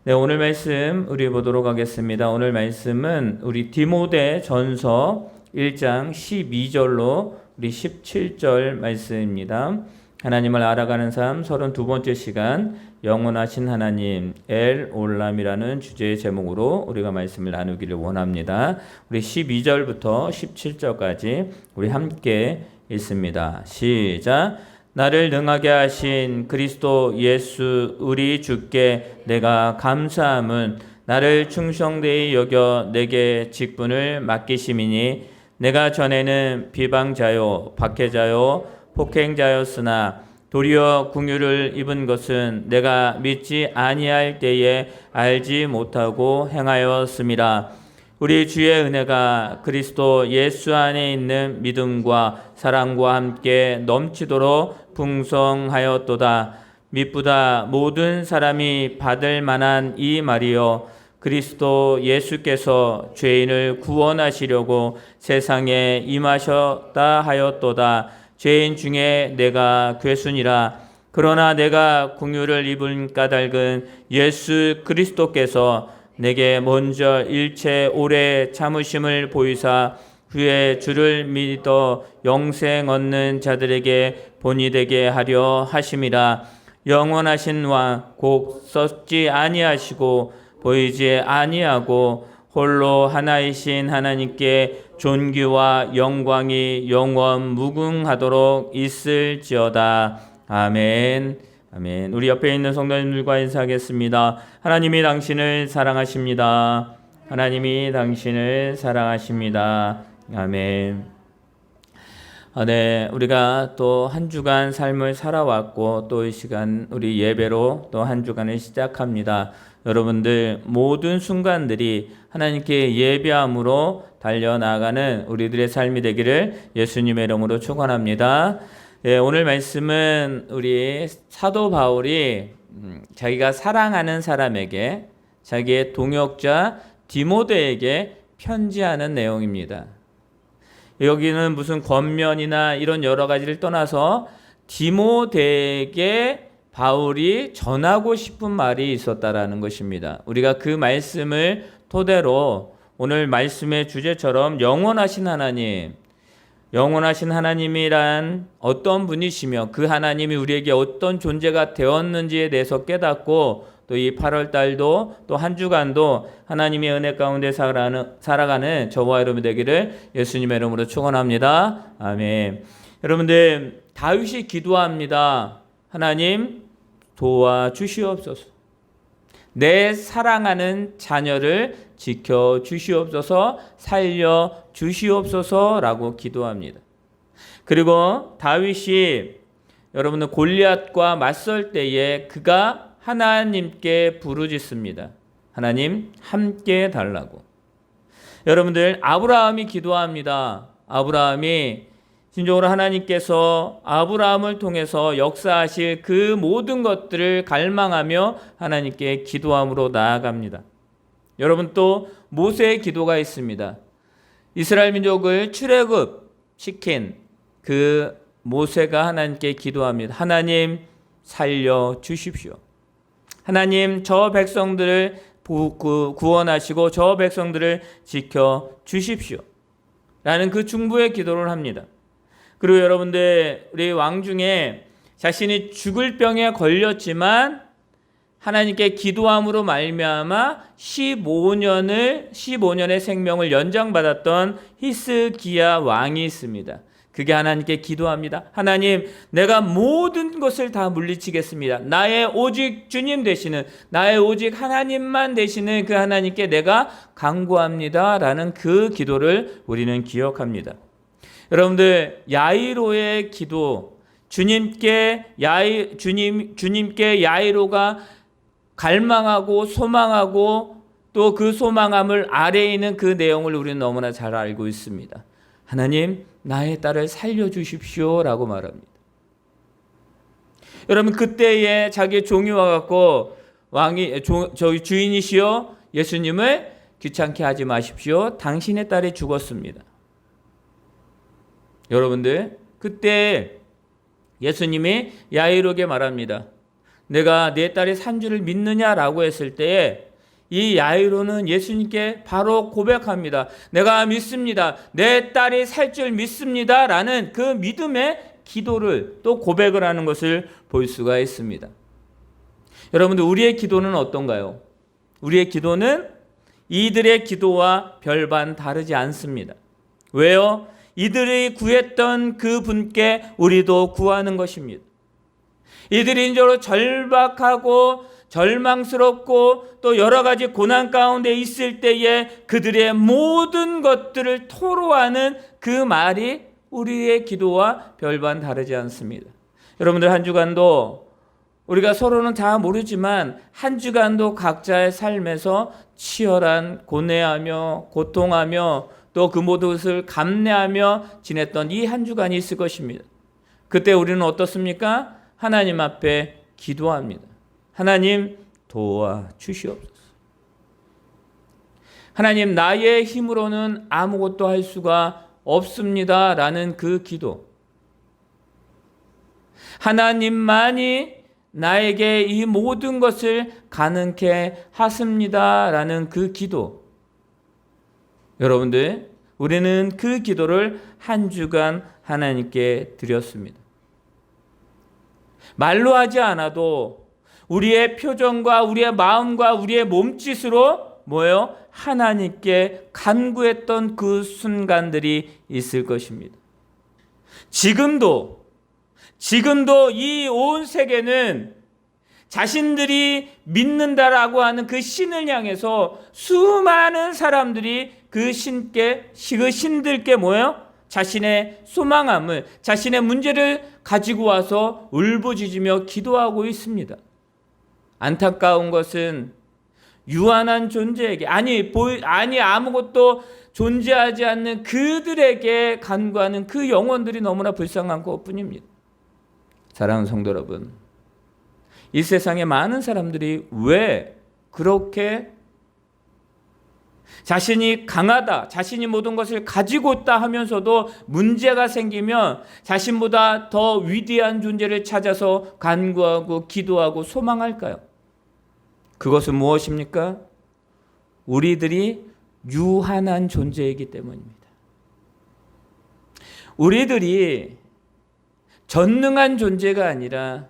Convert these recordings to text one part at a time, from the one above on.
네, 오늘 말씀 우리 보도록 하겠습니다. 오늘 말씀은 우리 디모데 전서 1장 12절로 우리 17절 말씀입니다. 하나님을 알아가는 삶 32번째 시간, 영원하신 하나님 엘 올람이라는 주제의 제목으로 우리가 말씀을 나누기를 원합니다. 우리 12절부터 17절까지 우리 함께 읽습니다. 시작. 나를 능하게 하신 그리스도 예수 우리 주께 내가 감사함은 나를 충성되이 여겨 내게 직분을 맡기심이니 내가 전에는 비방자요 박해자요 폭행자였으나 도리어 긍휼을 입은 것은 내가 믿지 아니할 때에 알지 못하고 행하였음이라. 우리 주의 은혜가 그리스도 예수 안에 있는 믿음과 사랑과 함께 넘치도록 풍성하였도다. 미쁘다 모든 사람이 받을 만한 이 말이요 그리스도 예수께서 죄인을 구원하시려고 세상에 임하셨다 하였도다. 죄인 중에 내가 괴순이라. 그러나 내가 긍휼을 입은 까닭은 예수 그리스도께서 내게 먼저 일체 오래 참으심을 보이사 후에 주를 믿어 영생 얻는 자들에게 본이 되게 하려 하심이라. 영원하신 왕 곧 썩지 아니하시고 보이지 아니하고 홀로 하나이신 하나님께 존귀와 영광이 영원 무궁하도록 있을지어다. 아멘. 아멘. 우리 옆에 있는 성도님들과 인사하겠습니다. 하나님이 당신을 사랑하십니다. 하나님이 당신을 사랑하십니다. 아멘. 네, 우리가 또 한 주간 삶을 살아왔고 또 이 시간 우리 예배로 또 한 주간을 시작합니다. 여러분들 모든 순간들이 하나님께 예배함으로 달려나가는 우리들의 삶이 되기를 예수님의 이름으로 축원합니다. 네, 오늘 말씀은 우리 사도 바울이 자기가 사랑하는 사람에게 자기의 동역자 디모데에게 편지하는 내용입니다. 여기는 무슨 권면이나 이런 여러 가지를 떠나서 디모데에게 바울이 전하고 싶은 말이 있었다라는 것입니다. 우리가 그 말씀을 토대로 오늘 말씀의 주제처럼 영원하신 하나님, 영원하신 하나님이란 어떤 분이시며 그 하나님이 우리에게 어떤 존재가 되었는지에 대해서 깨닫고 또 이 8월 달도 또 한 주간도 하나님의 은혜 가운데 살아가는 저와 여러분 되기를 예수님의 이름으로 축원합니다. 아멘. 여러분들 다윗이 기도합니다. 하나님 도와주시옵소서. 내 사랑하는 자녀를 지켜주시옵소서, 살려주시옵소서라고 기도합니다. 그리고 다윗이 여러분들 골리앗과 맞설 때에 그가 하나님께 부르짖습니다. 하나님 함께 달라고. 여러분들 아브라함이 기도합니다. 아브라함이 진정으로 하나님께서 아브라함을 통해서 역사하실 그 모든 것들을 갈망하며 하나님께 기도함으로 나아갑니다. 여러분 또 모세의 기도가 있습니다. 이스라엘 민족을 출애굽시킨 그 모세가 하나님께 기도합니다. 하나님 살려주십시오. 하나님 저 백성들을 구원하시고 저 백성들을 지켜주십시오. 라는 그 중보의 기도를 합니다. 그리고 여러분들 우리 왕 중에 자신이 죽을 병에 걸렸지만 하나님께 기도함으로 말미암아 15년의 생명을 연장받았던 히스기야 왕이 있습니다. 그게 하나님께 기도합니다. 하나님, 내가 모든 것을 다 물리치겠습니다. 나의 오직 주님 되시는, 나의 오직 하나님만 되시는 그 하나님께 내가 간구합니다. 라는 그 기도를 우리는 기억합니다. 여러분들 야이로의 기도, 주님께 야이로가 갈망하고 소망하고 또 그 소망함을 아래에 있는 그 내용을 우리는 너무나 잘 알고 있습니다. 하나님 나의 딸을 살려주십시오 라고 말합니다. 여러분 그때에 자기 종이 와갖고 저희 주인이시여 예수님을 귀찮게 하지 마십시오. 당신의 딸이 죽었습니다. 여러분들 그때 예수님이 야이로에게 말합니다. 내가 내 딸이 산 줄을 믿느냐라고 했을 때에 이 야이로는 예수님께 바로 고백합니다. 내가 믿습니다. 내 딸이 살 줄 믿습니다. 라는 그 믿음의 기도를 또 고백을 하는 것을 볼 수가 있습니다. 여러분들, 우리의 기도는 어떤가요? 우리의 기도는 이들의 기도와 별반 다르지 않습니다. 왜요? 이들이 구했던 그 분께 우리도 구하는 것입니다. 이들이 인적으로 절박하고 절망스럽고 또 여러 가지 고난 가운데 있을 때에 그들의 모든 것들을 토로하는 그 말이 우리의 기도와 별반 다르지 않습니다. 여러분들, 한 주간도 우리가 서로는 다 모르지만 한 주간도 각자의 삶에서 치열한 고뇌하며 고통하며 또 그 모든 것을 감내하며 지냈던 이 한 주간이 있을 것입니다. 그때 우리는 어떻습니까? 하나님 앞에 기도합니다. 하나님, 도와주시옵소서. 하나님, 나의 힘으로는 아무것도 할 수가 없습니다. 라는 그 기도. 하나님만이 나에게 이 모든 것을 가능케 하십니다. 라는 그 기도. 여러분들, 우리는 그 기도를 한 주간 하나님께 드렸습니다. 말로 하지 않아도 우리의 표정과 우리의 마음과 우리의 몸짓으로 뭐예요? 하나님께 간구했던 그 순간들이 있을 것입니다. 지금도 이 온 세계는 자신들이 믿는다라고 하는 그 신을 향해서 수많은 사람들이 그 신들께 뭐예요? 자신의 소망함을, 자신의 문제를 가지고 와서 울부짖으며 기도하고 있습니다. 안타까운 것은 유한한 존재에게, 아니 아무것도 존재하지 않는 그들에게 간구하는 그 영혼들이 너무나 불쌍한 것뿐입니다. 사랑하는 성도 여러분, 이 세상에 많은 사람들이 왜 그렇게 자신이 강하다, 자신이 모든 것을 가지고 있다 하면서도 문제가 생기면 자신보다 더 위대한 존재를 찾아서 간구하고 기도하고 소망할까요? 그것은 무엇입니까? 우리들이 유한한 존재이기 때문입니다. 우리들이 전능한 존재가 아니라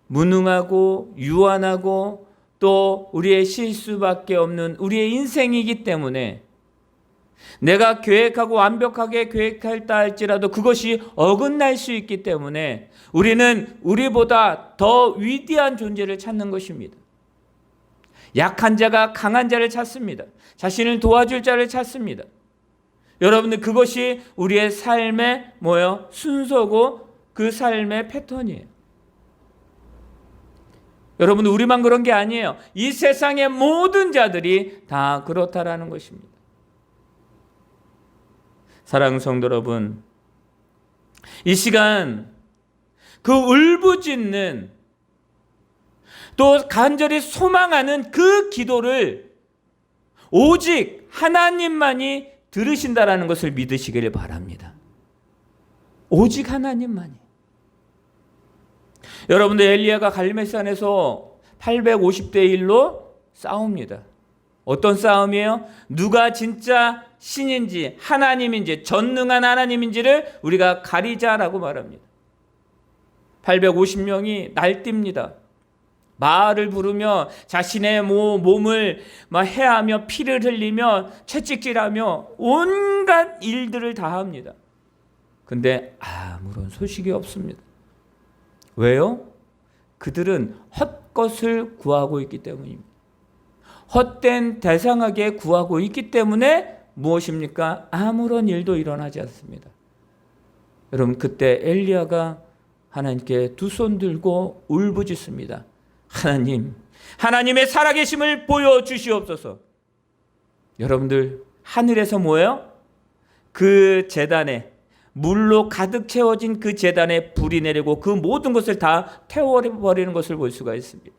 무능하고 유한하고 또 우리의 실수밖에 없는 우리의 인생이기 때문에 내가 계획하고 완벽하게 계획했다 할지라도 그것이 어긋날 수 있기 때문에 우리는 우리보다 더 위대한 존재를 찾는 것입니다. 약한 자가 강한 자를 찾습니다. 자신을 도와줄 자를 찾습니다. 여러분들, 그것이 우리의 삶의 순서고 그 삶의 패턴이에요. 여러분, 우리만 그런 게 아니에요. 이 세상의 모든 자들이 다 그렇다라는 것입니다. 사랑하는 성도 여러분, 이 시간 그 울부짖는 또 간절히 소망하는 그 기도를 오직 하나님만이 들으신다라는 것을 믿으시기를 바랍니다. 오직 하나님만이. 여러분들, 엘리야가 갈멜산에서 850대 1로 싸웁니다. 어떤 싸움이에요? 누가 진짜 신인지 하나님인지 전능한 하나님인지를 우리가 가리자라고 말합니다. 850명이 날뜁니다. 마을을 부르며 자신의 몸을 해하며 피를 흘리며 채찍질하며 온갖 일들을 다 합니다. 근데 아무런 소식이 없습니다. 왜요? 그들은 헛것을 구하고 있기 때문입니다. 헛된 대상에게 구하고 있기 때문에 무엇입니까? 아무런 일도 일어나지 않습니다. 여러분, 그때 엘리야가 하나님께 두 손 들고 울부짖습니다. 하나님, 하나님의 살아계심을 보여주시옵소서. 여러분들, 하늘에서 뭐예요? 그 제단에, 물로 가득 채워진 그 제단에 불이 내리고 그 모든 것을 다 태워버리는 것을 볼 수가 있습니다.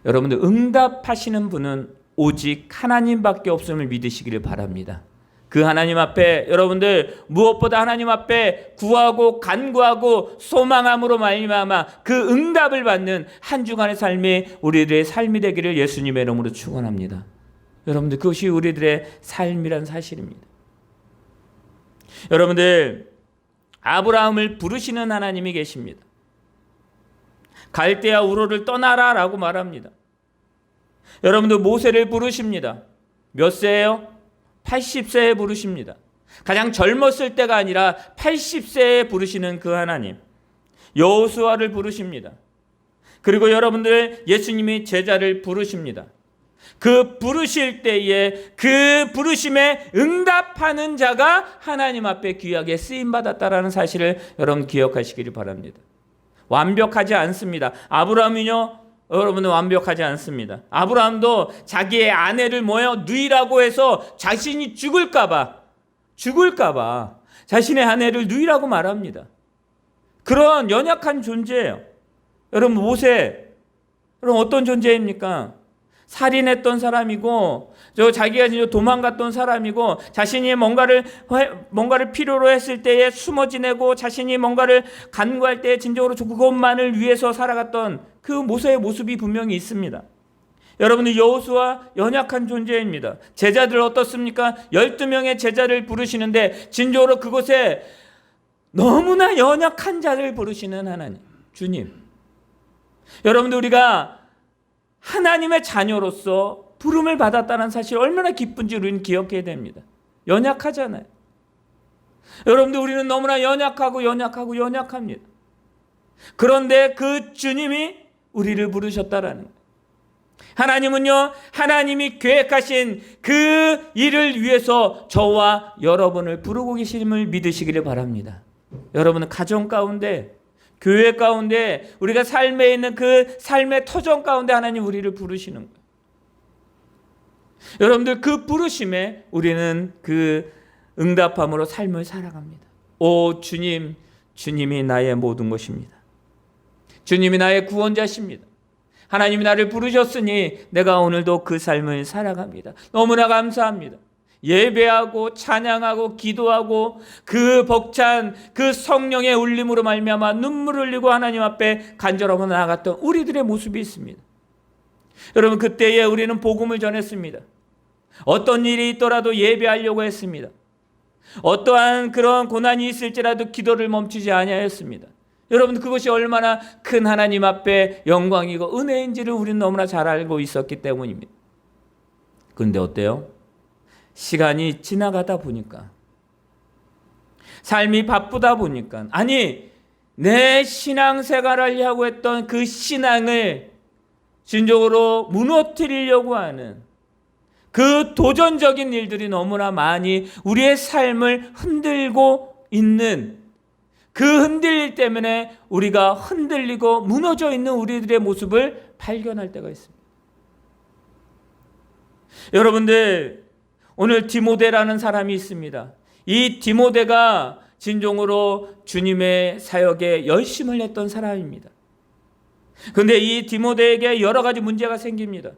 여러분들, 응답하시는 분은 오직 하나님밖에 없음을 믿으시기를 바랍니다. 그 하나님 앞에 여러분들 무엇보다 하나님 앞에 구하고 간구하고 소망함으로 말미암아 그 응답을 받는 한 주간의 삶이 우리들의 삶이 되기를 예수님의 이름으로 축원합니다. 여러분들 그것이 우리들의 삶이란 사실입니다. 여러분들 아브라함을 부르시는 하나님이 계십니다. 갈대아 우르를 떠나라 라고 말합니다. 여러분들 모세를 부르십니다. 몇 세예요? 80세에 부르십니다. 가장 젊었을 때가 아니라 80세에 부르시는 그 하나님. 여호수아를 부르십니다. 그리고 여러분들 예수님이 제자를 부르십니다. 그 부르실 때에 그 부르심에 응답하는 자가 하나님 앞에 귀하게 쓰임받았다라는 사실을 여러분 기억하시기를 바랍니다. 완벽하지 않습니다. 아브라함은요, 여러분은 완벽하지 않습니다. 아브라함도 자기의 아내를 누이라고 해서 자신이 죽을까봐 자신의 아내를 누이라고 말합니다. 그런 연약한 존재예요. 여러분 모세, 여러분 어떤 존재입니까? 살인했던 사람이고, 자기가 도망갔던 사람이고, 자신이 뭔가를 필요로 했을 때에 숨어 지내고, 자신이 뭔가를 간구할 때에 진정으로 그것만을 위해서 살아갔던 그 모세의 모습이 분명히 있습니다. 여러분들 여호수아 연약한 존재입니다. 제자들 어떻습니까? 12명의 제자를 부르시는데 진정으로 그곳에 너무나 연약한 자를 부르시는 하나님, 주님. 여러분들 우리가 하나님의 자녀로서 부름을 받았다는 사실 얼마나 기쁜지 우리는 기억해야 됩니다. 연약하잖아요. 여러분들 우리는 너무나 연약합니다. 그런데 그 주님이 우리를 부르셨다라는 거예요. 하나님은요, 하나님이 계획하신 그 일을 위해서 저와 여러분을 부르고 계심을 믿으시기를 바랍니다. 여러분은 가정 가운데, 교회 가운데, 우리가 삶에 있는 그 삶의 터전 가운데 하나님 우리를 부르시는 거예요. 여러분들 그 부르심에 우리는 그 응답함으로 삶을 살아갑니다. 오 주님, 주님이 나의 모든 것입니다. 주님이 나의 구원자십니다. 하나님이 나를 부르셨으니 내가 오늘도 그 삶을 살아갑니다. 너무나 감사합니다. 예배하고 찬양하고 기도하고 그 벅찬 그 성령의 울림으로 말미암아 눈물을 흘리고 하나님 앞에 간절하고 나아갔던 우리들의 모습이 있습니다. 여러분 그때에 우리는 복음을 전했습니다. 어떤 일이 있더라도 예배하려고 했습니다. 어떠한 그런 고난이 있을지라도 기도를 멈추지 아니하였습니다. 여러분 그것이 얼마나 큰 하나님 앞에 영광이고 은혜인지를 우리는 너무나 잘 알고 있었기 때문입니다. 그런데 어때요? 시간이 지나가다 보니까, 삶이 바쁘다 보니까, 아니 내 신앙생활을 하고 했던 그 신앙을 진정으로 무너뜨리려고 하는 그 도전적인 일들이 너무나 많이 우리의 삶을 흔들고 있는, 그 흔들릴 때문에 우리가 흔들리고 무너져 있는 우리들의 모습을 발견할 때가 있습니다. 여러분들 오늘 디모데라는 사람이 있습니다. 이 디모데가 진정으로 주님의 사역에 열심을 했던 사람입니다. 그런데 이 디모데에게 여러 가지 문제가 생깁니다.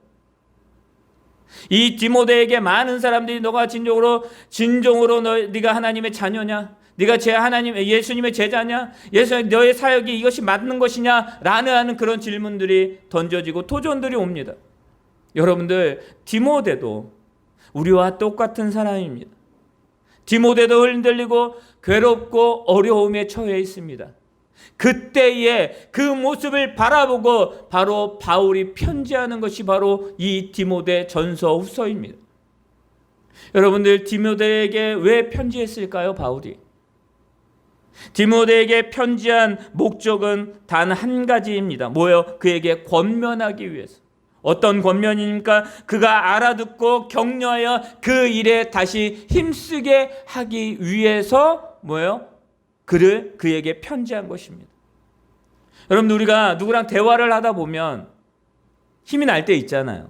이 디모데에게 많은 사람들이 너가 진정으로 네가 하나님의 자녀냐? 네가 예수님의 제자냐? 너의 사역이 이것이 맞는 것이냐? 라는 그런 질문들이 던져지고 도전들이 옵니다. 여러분들 디모데도 우리와 똑같은 사람입니다. 디모데도 흔들리고 괴롭고 어려움에 처해 있습니다. 그때의 그 모습을 바라보고 바로 바울이 편지하는 것이 바로 이 디모데 전서 후서입니다. 여러분들 디모데에게 왜 편지했을까요? 바울이 디모데에게 편지한 목적은 단 한 가지입니다. 뭐예요? 그에게 권면하기 위해서. 어떤 권면입니까? 그가 알아듣고 격려하여 그 일에 다시 힘쓰게 하기 위해서 뭐예요? 그에게 편지한 것입니다. 여러분들 우리가 누구랑 대화를 하다 보면 힘이 날 때 있잖아요.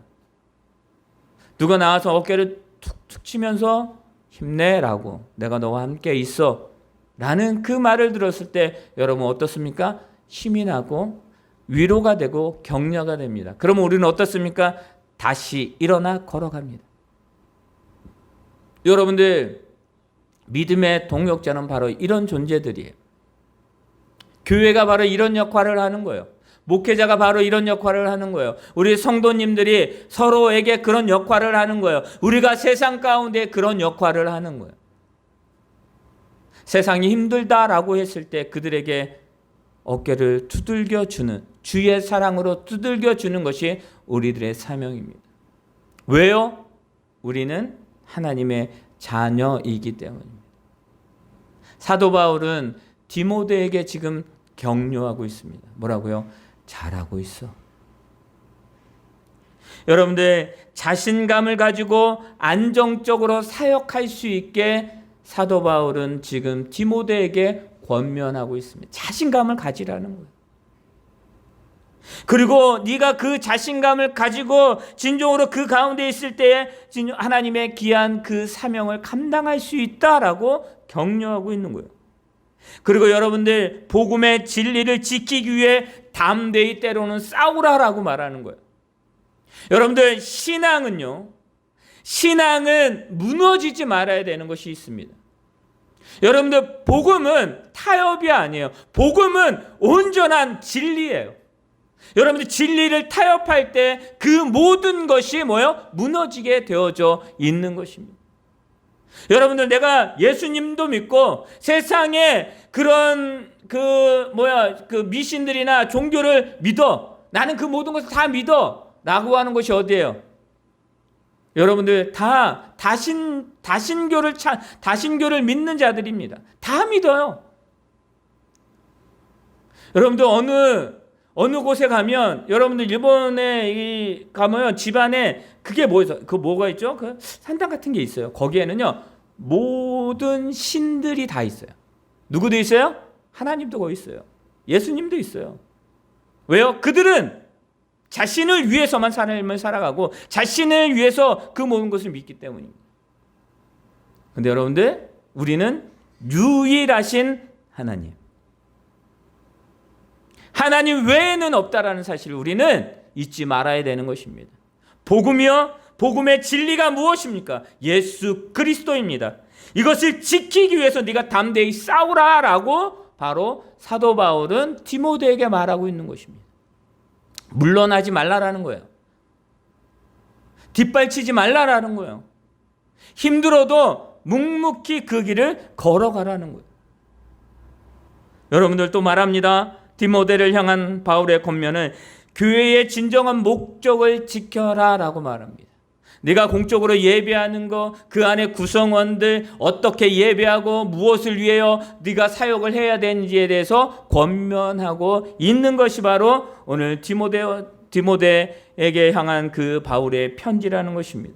누가 나와서 어깨를 툭툭 치면서 힘내라고, 내가 너와 함께 있어 라는 그 말을 들었을 때 여러분 어떻습니까? 힘이 나고 위로가 되고 격려가 됩니다. 그러면 우리는 어떻습니까? 다시 일어나 걸어갑니다. 여러분들 믿음의 동역자는 바로 이런 존재들이에요. 교회가 바로 이런 역할을 하는 거예요. 목회자가 바로 이런 역할을 하는 거예요. 우리 성도님들이 서로에게 그런 역할을 하는 거예요. 우리가 세상 가운데 그런 역할을 하는 거예요. 세상이 힘들다라고 했을 때 그들에게 어깨를 두들겨 주는, 주의 사랑으로 두들겨 주는 것이 우리들의 사명입니다. 왜요? 우리는 하나님의 자녀이기 때문입니다. 사도 바울은 디모데에게 지금 격려하고 있습니다. 뭐라고요? 잘하고 있어. 여러분들 자신감을 가지고 안정적으로 사역할 수 있게 사도 바울은 지금 디모데에게 권면하고 있습니다. 자신감을 가지라는 거예요. 그리고 네가 그 자신감을 가지고 진정으로 그 가운데 있을 때에 하나님의 귀한 그 사명을 감당할 수 있다라고 격려하고 있는 거예요. 그리고 여러분들 복음의 진리를 지키기 위해 담대히 때로는 싸우라라고 말하는 거예요. 여러분들 신앙은 무너지지 말아야 되는 것이 있습니다. 여러분들 복음은 타협이 아니에요. 복음은 온전한 진리예요. 여러분들 진리를 타협할 때 그 모든 것이 무너지게 되어져 있는 것입니다. 여러분들 내가 예수님도 믿고 세상에 그런 미신들이나 종교를 믿어. 나는 그 모든 것을 다 믿어. 라고 하는 것이 어디예요? 여러분들 다 다신교를 믿는 자들입니다. 다 믿어요. 여러분들 어느 곳에 가면 여러분들 일본에 가면 집안에 그게 뭐가 있죠? 그 산당 같은 게 있어요. 거기에는요 모든 신들이 다 있어요. 누구도 있어요? 하나님도 거기 있어요. 예수님도 있어요. 왜요? 그들은 자신을 위해서만 삶을 살아가고 자신을 위해서 그 모든 것을 믿기 때문입니다. 그런데 여러분들 우리는 유일하신 하나님 외에는 없다라는 사실을 우리는 잊지 말아야 되는 것입니다. 복음의 진리가 무엇입니까? 예수 그리스도입니다. 이것을 지키기 위해서 네가 담대히 싸우라라고 바로 사도 바울은 디모데에게 말하고 있는 것입니다. 물러나지 말라라는 거예요. 뒷발치지 말라라는 거예요. 힘들어도 묵묵히 그 길을 걸어가라는 거예요. 여러분들 또 말합니다. 디모데를 향한 바울의 권면은 교회의 진정한 목적을 지켜라라고 말합니다. 네가 공적으로 예배하는 거, 그 안에 구성원들 어떻게 예배하고 무엇을 위하여 네가 사역을 해야 되는지에 대해서 권면하고 있는 것이 바로 오늘 디모데에게 향한 그 바울의 편지라는 것입니다.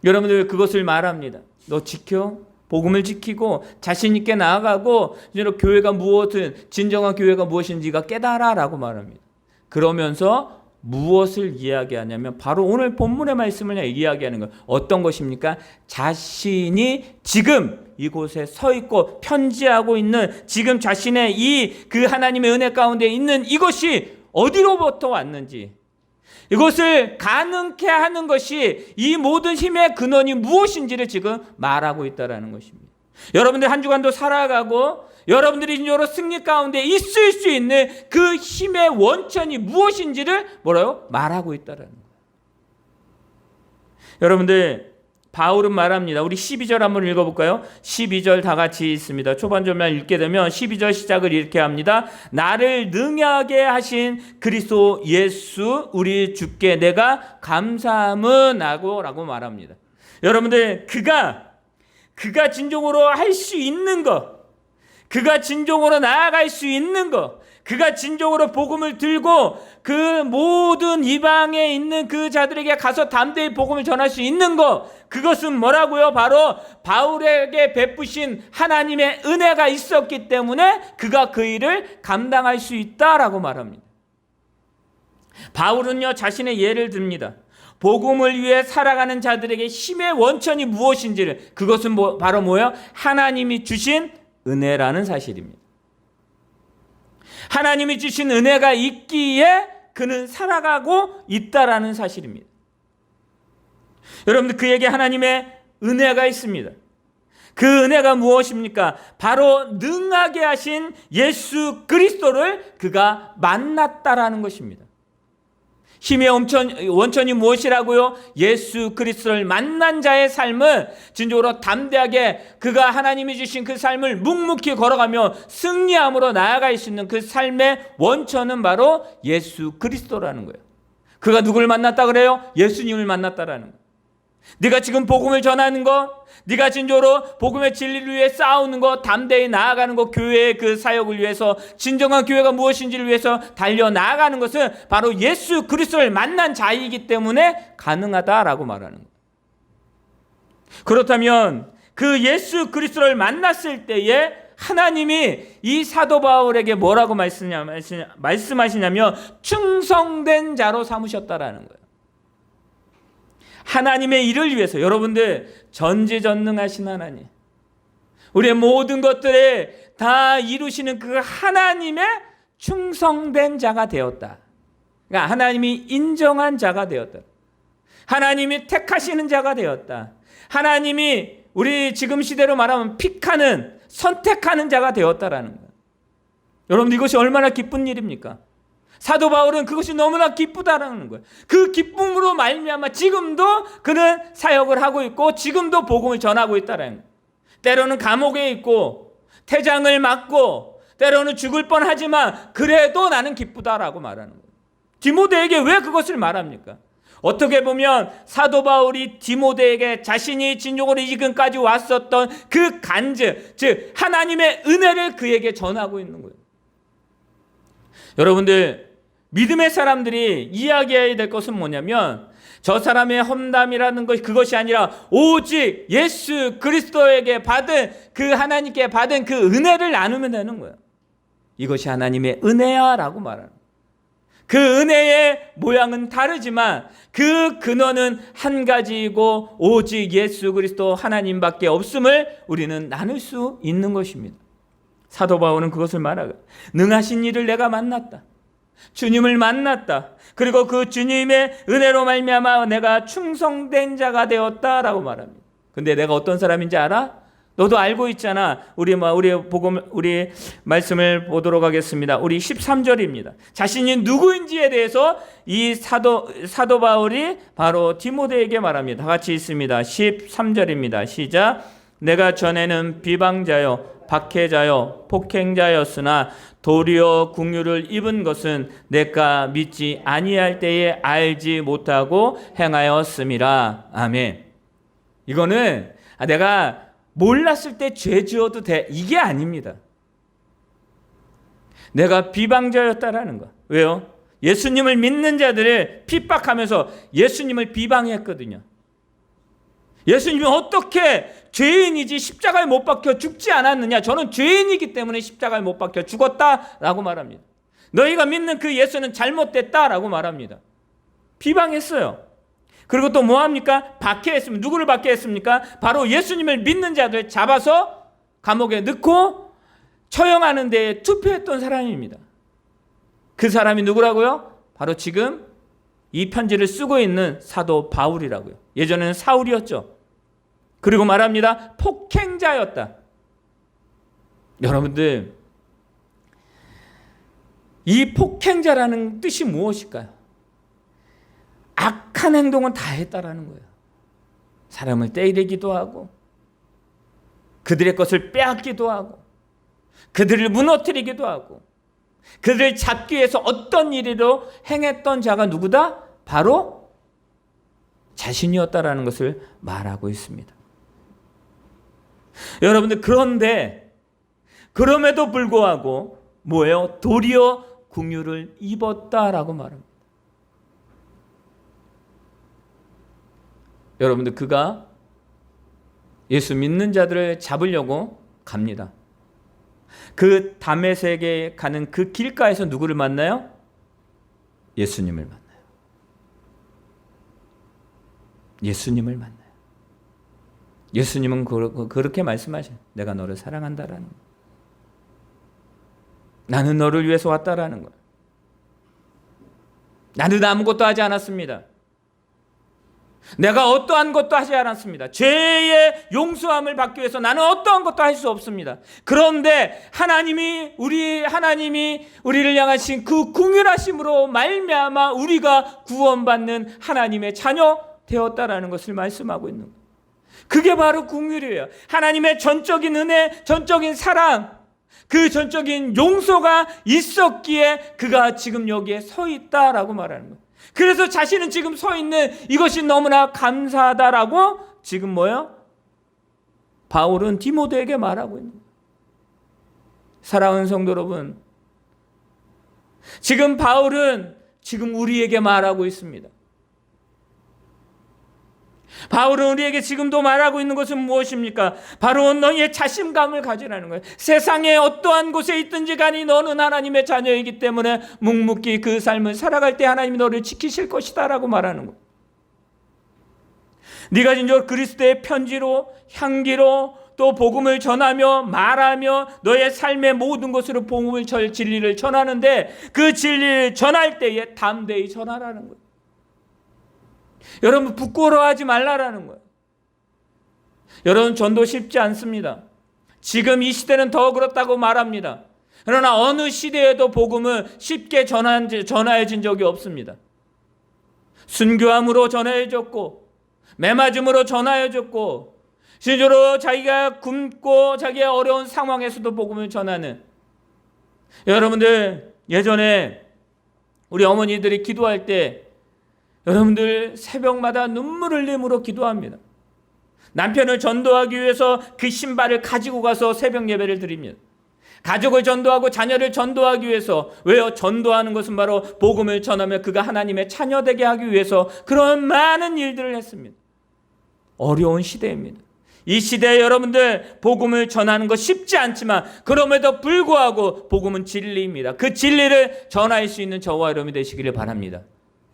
여러분들 그것을 말합니다. 너 지켜. 복음을 지키고 자신 있게 나아가고 교회가 진정한 교회가 무엇인지가 깨달아라고 말합니다. 그러면서 무엇을 이야기하냐면 바로 오늘 본문의 말씀을 이야기하는 거예요. 어떤 것입니까? 자신이 지금 이곳에 서 있고 편지하고 있는 지금 자신의 그 하나님의 은혜 가운데 있는 이것이 어디로부터 왔는지, 이것을 가능케 하는 것이 이 모든 힘의 근원이 무엇인지를 지금 말하고 있다는 것입니다. 여러분들 한 주간도 살아가고 여러분들이 진정으로 승리 가운데 있을 수 있는 그 힘의 원천이 무엇인지를 말하고 있다는 거예요. 여러분들 바울은 말합니다. 우리 12절 한번 읽어볼까요? 12절 다 같이 있습니다. 초반절만 읽게 되면 12절 시작을 이렇게 합니다. 나를 능하게 하신 그리스도 예수 우리 주께 내가 감사함은 라고 말합니다. 여러분들 그가 진정으로 할 수 있는 것, 그가 진정으로 나아갈 수 있는 것, 그가 진정으로 복음을 들고 그 모든 이방에 있는 그 자들에게 가서 담대히 복음을 전할 수 있는 것, 그것은 뭐라고요? 바로 바울에게 베푸신 하나님의 은혜가 있었기 때문에 그가 그 일을 감당할 수 있다라고 말합니다. 바울은요 자신의 예를 듭니다. 복음을 위해 살아가는 자들에게 힘의 원천이 무엇인지를, 그것은 바로 뭐예요? 하나님이 주신 은혜라는 사실입니다. 하나님이 주신 은혜가 있기에 그는 살아가고 있다라는 사실입니다. 여러분들 그에게 하나님의 은혜가 있습니다. 그 은혜가 무엇입니까? 바로 능하게 하신 예수 그리스도를 그가 만났다라는 것입니다. 힘의 원천이 무엇이라고요? 예수 그리스도를 만난 자의 삶은 진정으로 담대하게 그가 하나님이 주신 그 삶을 묵묵히 걸어가며 승리함으로 나아갈 수 있는 그 삶의 원천은 바로 예수 그리스도라는 거예요. 그가 누구를 만났다 그래요? 예수님을 만났다라는 거예요. 네가 지금 복음을 전하는 것, 네가 진정으로 복음의 진리를 위해 싸우는 것, 담대히 나아가는 것, 교회의 그 사역을 위해서, 진정한 교회가 무엇인지를 위해서 달려나아가는 것은 바로 예수 그리스도를 만난 자이기 때문에 가능하다라고 말하는 거예요. 그렇다면 그 예수 그리스도를 만났을 때에 하나님이 이 사도 바울에게 뭐라고 말씀하시냐면 충성된 자로 삼으셨다라는 거예요. 하나님의 일을 위해서, 여러분들 전지전능하신 하나님, 우리의 모든 것들을 다 이루시는 그 하나님의 충성된 자가 되었다. 그러니까 하나님이 인정한 자가 되었다. 하나님이 택하시는 자가 되었다. 하나님이 우리 지금 시대로 말하면 픽하는, 선택하는 자가 되었다라는 거예요. 여러분, 이것이 얼마나 기쁜 일입니까? 사도 바울은 그것이 너무나 기쁘다라는 거예요. 그 기쁨으로 말미암아 지금도 그는 사역을 하고 있고 지금도 복음을 전하고 있다라는 거예요. 때로는 감옥에 있고 태장을 맞고 때로는 죽을 뻔하지만 그래도 나는 기쁘다라고 말하는 거예요. 디모데에게 왜 그것을 말합니까? 어떻게 보면 사도 바울이 디모데에게 자신이 진정으로 지금까지 왔었던 그 간증, 즉 하나님의 은혜를 그에게 전하고 있는 거예요. 여러분들, 믿음의 사람들이 이야기해야 될 것은 뭐냐면 저 사람의 험담이라는 것, 그것이 아니라 오직 예수 그리스도에게 받은, 그 하나님께 받은 그 은혜를 나누면 되는 거예요. 이것이 하나님의 은혜야 라고 말하는 거예요. 그 은혜의 모양은 다르지만 그 근원은 한 가지이고 오직 예수 그리스도 하나님밖에 없음을 우리는 나눌 수 있는 것입니다. 사도 바울은 그것을 말하고, 능하신 이를 내가 만났다. 주님을 만났다. 그리고 그 주님의 은혜로 말미암아 내가 충성된 자가 되었다라고 말합니다. 근데 내가 어떤 사람인지 알아? 너도 알고 있잖아. 우리 말씀을 보도록 하겠습니다. 우리 13절입니다. 자신이 누구인지에 대해서 이 사도 바울이 바로 디모데에게 말합니다. 다 같이 있습니다. 13절입니다. 시작. 내가 전에는 비방자요 박해자요 폭행자였으나 도리어 긍휼을 입은 것은 내가 믿지 아니할 때에 알지 못하고 행하였음이라. 아멘. 이거는 내가 몰랐을 때 죄 지어도 돼, 이게 아닙니다. 내가 비방자였다라는 거. 왜요? 예수님을 믿는 자들을 핍박하면서 예수님을 비방했거든요. 예수님이 어떻게 죄인이지 십자가에 못 박혀 죽지 않았느냐? 저는 죄인이기 때문에 십자가에 못 박혀 죽었다라고 말합니다. 너희가 믿는 그 예수는 잘못됐다라고 말합니다. 비방했어요. 그리고 또 뭐합니까? 박해했습니다. 누구를 박해했습니까? 바로 예수님을 믿는 자들 잡아서 감옥에 넣고 처형하는 데에 투표했던 사람입니다. 그 사람이 누구라고요? 바로 지금 이 편지를 쓰고 있는 사도 바울이라고요. 예전에는 사울이었죠. 그리고 말합니다. 폭행자였다. 여러분들, 이 폭행자라는 뜻이 무엇일까요? 악한 행동은 다 했다라는 거예요. 사람을 때리기도 하고 그들의 것을 빼앗기도 하고 그들을 무너뜨리기도 하고 그들을 잡기 위해서 어떤 일이로 행했던 자가 누구다? 바로 자신이었다라는 것을 말하고 있습니다. 여러분들, 그런데 그럼에도 불구하고 뭐예요? 도리어 긍휼을 입었다라고 말합니다. 여러분들, 그가 예수 믿는 자들을 잡으려고 갑니다. 그 다메섹에 가는 그 길가에서 누구를 만나요? 예수님을 만나요. 예수님을 만나요. 예수님은 그렇게 말씀하셔요. 내가 너를 사랑한다라는 거예요. 나는 너를 위해서 왔다라는 거예요. 나는 아무것도 하지 않았습니다. 내가 어떠한 것도 하지 않았습니다. 죄의 용서함을 받기 위해서 나는 어떠한 것도 할 수 없습니다. 그런데 하나님이 우리를 향하신 그 긍휼하심으로 말미암아 우리가 구원받는 하나님의 자녀 되었다라는 것을 말씀하고 있는 거예요. 그게 바로 긍휼이에요. 하나님의 전적인 은혜, 전적인 사랑, 그 전적인 용서가 있었기에 그가 지금 여기에 서 있다라고 말하는 거예요. 그래서 자신은 지금 서 있는 이것이 너무나 감사하다라고 지금 뭐예요? 바울은 디모데에게 말하고 있는 거예요. 사랑하는 성도 여러분, 지금 바울은 지금 우리에게 말하고 있습니다. 바울은 우리에게 지금도 말하고 있는 것은 무엇입니까? 바로 너희의 자신감을 가지라는 거예요. 세상에 어떠한 곳에 있든지 간에 너는 하나님의 자녀이기 때문에 묵묵히 그 삶을 살아갈 때 하나님이 너를 지키실 것이다 라고 말하는 거예요. 네가 진정 그리스도의 편지로, 향기로 또 복음을 전하며 말하며 너의 삶의 모든 것으로 복음을 진리를 전하는데 그 진리를 전할 때에 담대히 전하라는 거예요. 여러분, 부끄러워하지 말라라는 거예요. 여러분, 전도 쉽지 않습니다. 지금 이 시대는 더 그렇다고 말합니다. 그러나 어느 시대에도 복음은 쉽게 전하여진 적이 없습니다. 순교함으로 전하여졌고 매맞음으로 전하여졌고 실제로 자기가 굶고 자기의 어려운 상황에서도 복음을 전하는, 여러분들 예전에 우리 어머니들이 기도할 때 여러분들 새벽마다 눈물 흘림으로 기도합니다. 남편을 전도하기 위해서 그 신발을 가지고 가서 새벽 예배를 드립니다. 가족을 전도하고 자녀를 전도하기 위해서, 왜요? 전도하는 것은 바로 복음을 전하며 그가 하나님의 자녀 되게 하기 위해서 그런 많은 일들을 했습니다. 어려운 시대입니다. 이 시대에 여러분들 복음을 전하는 것 쉽지 않지만 그럼에도 불구하고 복음은 진리입니다. 그 진리를 전할 수 있는 저와 여러분이 되시기를 바랍니다.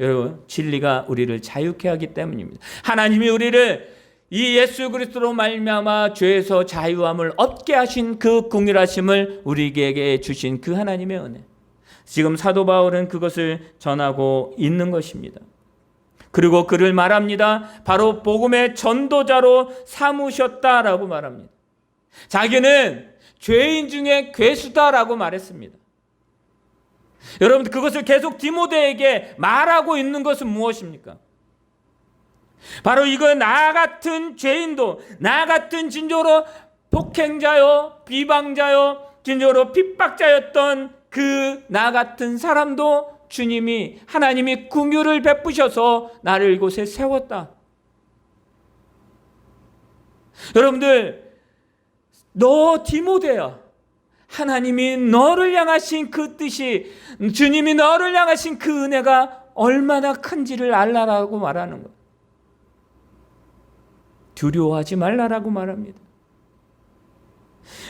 여러분, 진리가 우리를 자유케 하기 때문입니다. 하나님이 우리를 이 예수 그리스도로 말미암아 죄에서 자유함을 얻게 하신 그 긍휼하심을 우리에게 주신 그 하나님의 은혜, 지금 사도 바울은 그것을 전하고 있는 것입니다. 그리고 그를 말합니다. 바로 복음의 전도자로 삼으셨다라고 말합니다. 자기는 죄인 중에 괴수다라고 말했습니다. 여러분, 그것을 계속 디모데에게 말하고 있는 것은 무엇입니까? 바로 이거, 나 같은 죄인도, 나 같은 진정으로 폭행자요, 비방자요, 진정으로 핍박자였던 그 나 같은 사람도 주님이, 하나님이 긍휼을 베푸셔서 나를 이곳에 세웠다. 여러분들, 너 디모데야, 하나님이 너를 향하신 그 뜻이, 주님이 너를 향하신 그 은혜가 얼마나 큰지를 알라라고 말하는 거예요. 두려워하지 말라라고 말합니다.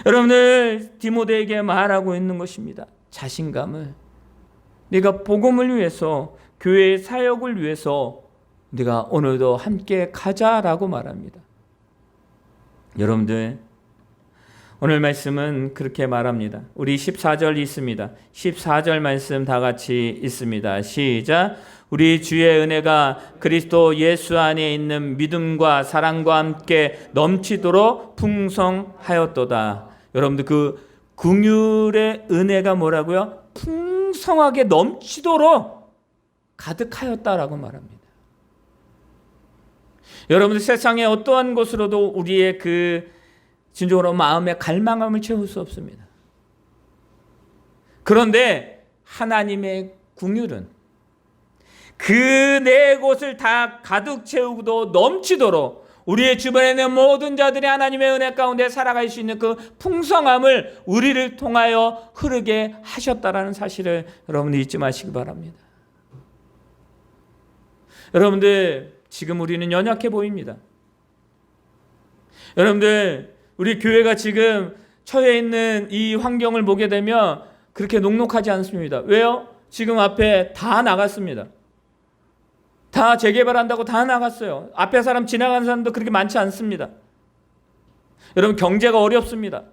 여러분들, 디모데에게 말하고 있는 것입니다. 자신감을, 네가 복음을 위해서, 교회의 사역을 위해서 네가 오늘도 함께 가자라고 말합니다. 여러분들, 오늘 말씀은 그렇게 말합니다. 우리 14절 있습니다. 14절 말씀 다 같이 있습니다. 시작. 우리 주의 은혜가 그리스도 예수 안에 있는 믿음과 사랑과 함께 넘치도록 풍성하였도다. 여러분들, 그 긍휼의 은혜가 뭐라고요? 풍성하게 넘치도록 가득하였다라고 말합니다. 여러분들, 세상의 어떠한 것으로도 우리의 그 진정으로 마음의 갈망함을 채울 수 없습니다. 그런데 하나님의 긍휼은 그 네 곳을 다 가득 채우고도 넘치도록 우리의 주변에 있는 모든 자들이 하나님의 은혜 가운데 살아갈 수 있는 그 풍성함을 우리를 통하여 흐르게 하셨다라는 사실을 여러분들 잊지 마시기 바랍니다. 여러분들, 지금 우리는 연약해 보입니다. 여러분들, 우리 교회가 지금 처해 있는 이 환경을 보게 되면 그렇게 녹록하지 않습니다. 왜요? 지금 앞에 다 나갔습니다. 다 재개발한다고 다 나갔어요. 앞에 사람 지나가는 사람도 그렇게 많지 않습니다. 여러분, 경제가 어렵습니다.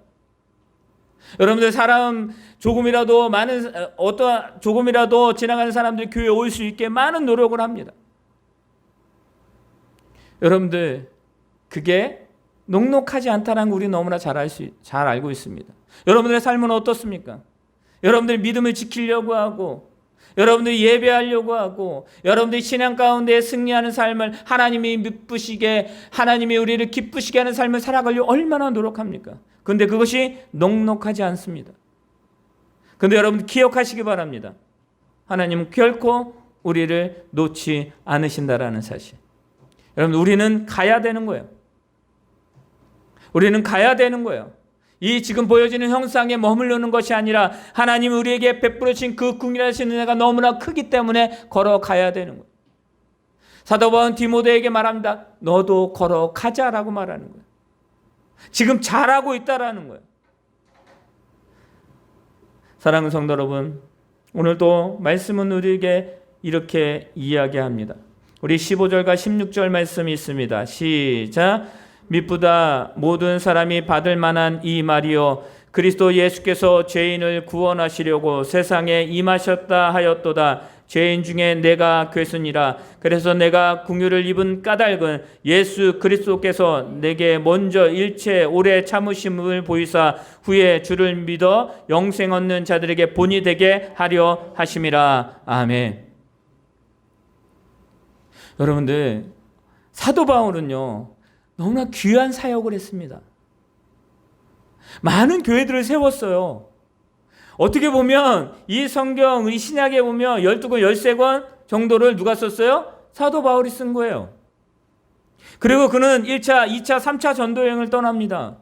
여러분들, 사람 조금이라도 지나가는 사람들이 교회에 올 수 있게 많은 노력을 합니다. 여러분들, 그게 녹록하지 않다는 걸 우리 너무나 잘 알고 있습니다. 여러분들의 삶은 어떻습니까? 여러분들 믿음을 지키려고 하고, 여러분들이 예배하려고 하고, 여러분들이 신앙 가운데 승리하는 삶을 하나님이 기쁘시게, 하나님이 우리를 기쁘시게 하는 삶을 살아가려고 얼마나 노력합니까? 그런데 그것이 녹록하지 않습니다. 그런데 여러분 기억하시기 바랍니다. 하나님은 결코 우리를 놓지 않으신다라는 사실. 여러분, 우리는 가야 되는 거예요. 우리는 가야 되는 거예요. 이 지금 보여지는 형상에 머무르는 것이 아니라 하나님이 우리에게 베풀으신 그 궁일하신 은혜가 너무나 크기 때문에 걸어가야 되는 거예요. 사도 바울은 디모데에게 말합니다. 너도 걸어가자라고 말하는 거예요. 지금 잘하고 있다라는 거예요. 사랑하는 성도 여러분, 오늘도 말씀은 우리에게 이렇게 이야기합니다. 우리 15절과 16절 말씀이 있습니다. 시작. 미쁘다 모든 사람이 받을 만한 이 말이요 그리스도 예수께서 죄인을 구원하시려고 세상에 임하셨다 하였도다. 죄인 중에 내가 괴순이라. 그래서 내가 긍휼을 입은 까닭은 예수 그리스도께서 내게 먼저 일체 오래 참으심을 보이사 후에 주를 믿어 영생 얻는 자들에게 본이 되게 하려 하심이라. 아멘. 여러분들, 사도 바울은요 너무나 귀한 사역을 했습니다. 많은 교회들을 세웠어요. 어떻게 보면 이 성경, 이 신약에 보면 12권, 13권 정도를 누가 썼어요? 사도 바울이 쓴 거예요. 그리고 그는 1차, 2차, 3차 전도여행을 떠납니다.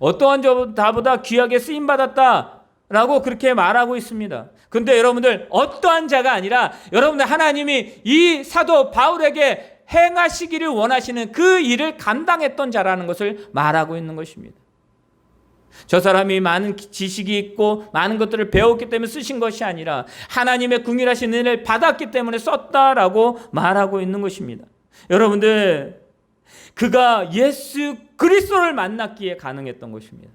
어떠한 자보다 귀하게 쓰임받았다라고 그렇게 말하고 있습니다. 근데 여러분들, 어떠한 자가 아니라 여러분들 하나님이 이 사도 바울에게 행하시기를 원하시는 그 일을 감당했던 자라는 것을 말하고 있는 것입니다. 저 사람이 많은 지식이 있고 많은 것들을 배웠기 때문에 쓰신 것이 아니라 하나님의 긍휼하신 은혜를 받았기 때문에 썼다라고 말하고 있는 것입니다. 여러분들, 그가 예수 그리스도를 만났기에 가능했던 것입니다.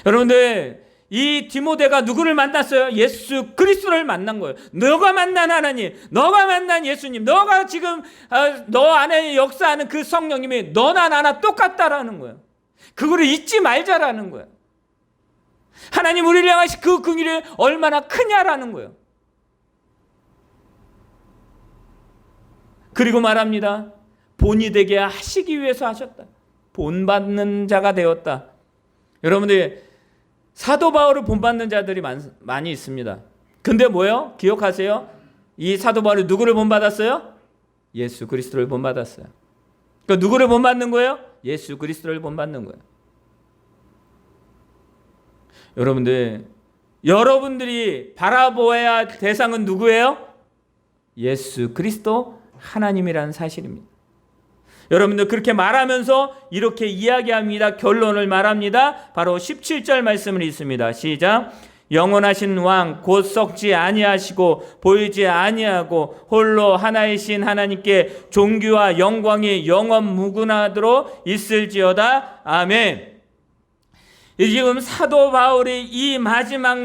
여러분들, 이 디모데가 누구를 만났어요? 예수 그리스도를 만난 거예요. 너가 만난 하나님, 너가 만난 예수님, 너가 지금 너 안에 역사하는 그 성령님이 너나 나나 똑같다라는 거예요. 그거를 잊지 말자라는 거예요. 하나님 우리를 향하신 그 긍휼이 얼마나 크냐라는 거예요. 그리고 말합니다. 본이 되게 하시기 위해서 하셨다. 본받는 자가 되었다. 여러분들, 사도 바울을 본받는 자들이 많이 있습니다. 근데 뭐예요? 기억하세요? 이 사도 바울이 누구를 본받았어요? 예수 그리스도를 본받았어요. 그러니까 누구를 본받는 거예요? 예수 그리스도를 본받는 거예요. 여러분들, 여러분들이 바라보아야 할 대상은 누구예요? 예수 그리스도 하나님이라는 사실입니다. 여러분들 그렇게 말하면서 이렇게 이야기합니다. 결론을 말합니다. 바로 17절 말씀을 읽습니다. 시작. 영원하신 왕 곧 썩지 아니하시고 보이지 아니하고 홀로 하나이신 하나님께 존귀와 영광이 영원 무궁하도록 있을지어다. 아멘. 지금 사도 바울이 이 마지막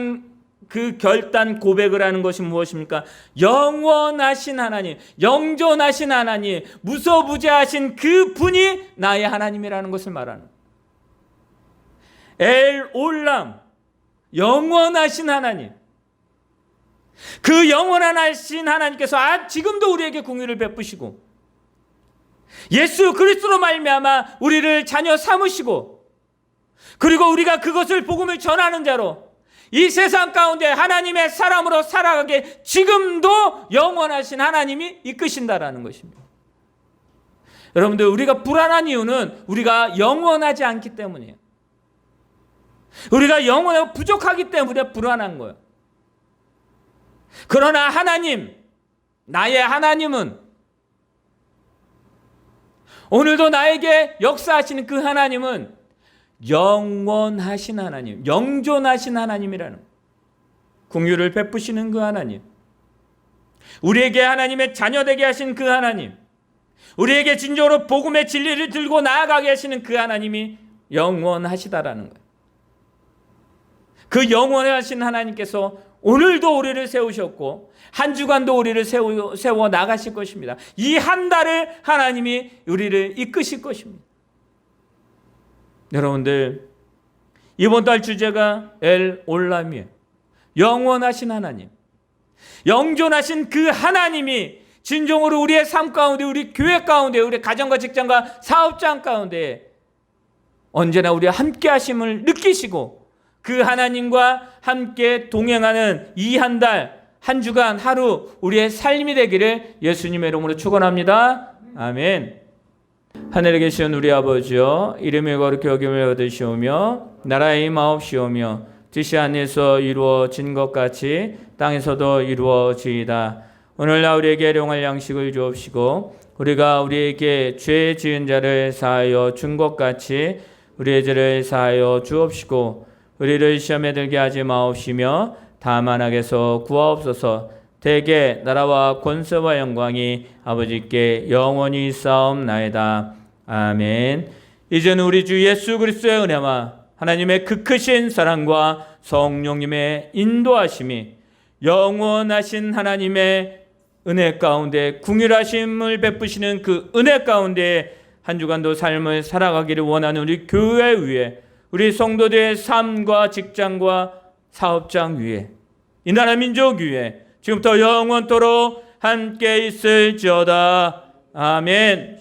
그 결단 고백을 하는 것이 무엇입니까? 영원하신 하나님, 영존하신 하나님, 무소부재하신 그 분이 나의 하나님이라는 것을 말하는 엘 올람, 영원하신 하나님. 그 영원하신 하나님께서 지금도 우리에게 긍휼을 베푸시고 예수 그리스도로 말미암아 우리를 자녀 삼으시고, 그리고 우리가 그것을 복음을 전하는 자로 이 세상 가운데 하나님의 사람으로 살아가게 지금도 영원하신 하나님이 이끄신다라는 것입니다. 여러분들, 우리가 불안한 이유는 우리가 영원하지 않기 때문이에요. 우리가 영원하고 부족하기 때문에 불안한 거예요. 그러나 하나님, 나의 하나님은, 오늘도 나에게 역사하시는 그 하나님은 영원하신 하나님, 영존하신 하나님이라는, 긍휼을 베푸시는 그 하나님, 우리에게 하나님의 자녀되게 하신 그 하나님, 우리에게 진정으로 복음의 진리를 들고 나아가게 하시는 그 하나님이 영원하시다라는 거예요. 그 영원하신 하나님께서 오늘도 우리를 세우셨고 한 주간도 우리를 세워 나가실 것입니다. 이 한 달을 하나님이 우리를 이끄실 것입니다. 여러분들, 이번 달 주제가 엘 올람이에요. 영원하신 하나님, 영존하신 그 하나님이 진정으로 우리의 삶 가운데, 우리 교회 가운데, 우리 가정과 직장과 사업장 가운데 언제나 우리와 함께 하심을 느끼시고 그 하나님과 함께 동행하는 이 한 달, 한 주간, 하루 우리의 삶이 되기를 예수님의 이름으로 축원합니다. 아멘. 하늘에 계신 우리 아버지여, 이름이 거룩히 여김을 얻으시오며 나라의 임하옵시오며 뜻이 하늘에서 이루어진 것 같이 땅에서도 이루어지이다. 오늘날 우리에게 일용할 양식을 주옵시고 우리가 우리에게 죄 지은 자를 사하여 준 것 같이 우리의 죄를 사하여 주옵시고 우리를 시험에 들게 하지 마옵시며 다만 악에서 구하옵소서. 대개 나라와 권세와 영광이 아버지께 영원히 있사옵나이다. 아멘. 이제는 우리 주 예수 그리스도의 은혜와 하나님의 그 크신 사랑과 성령님의 인도하심이 영원하신 하나님의 은혜 가운데 궁휼하심을 베푸시는 그 은혜 가운데 한 주간도 삶을 살아가기를 원하는 우리 교회 위에, 우리 성도들의 삶과 직장과 사업장 위에, 이 나라 민족 위에 지금부터 영원토록 함께 있을지어다. 아멘.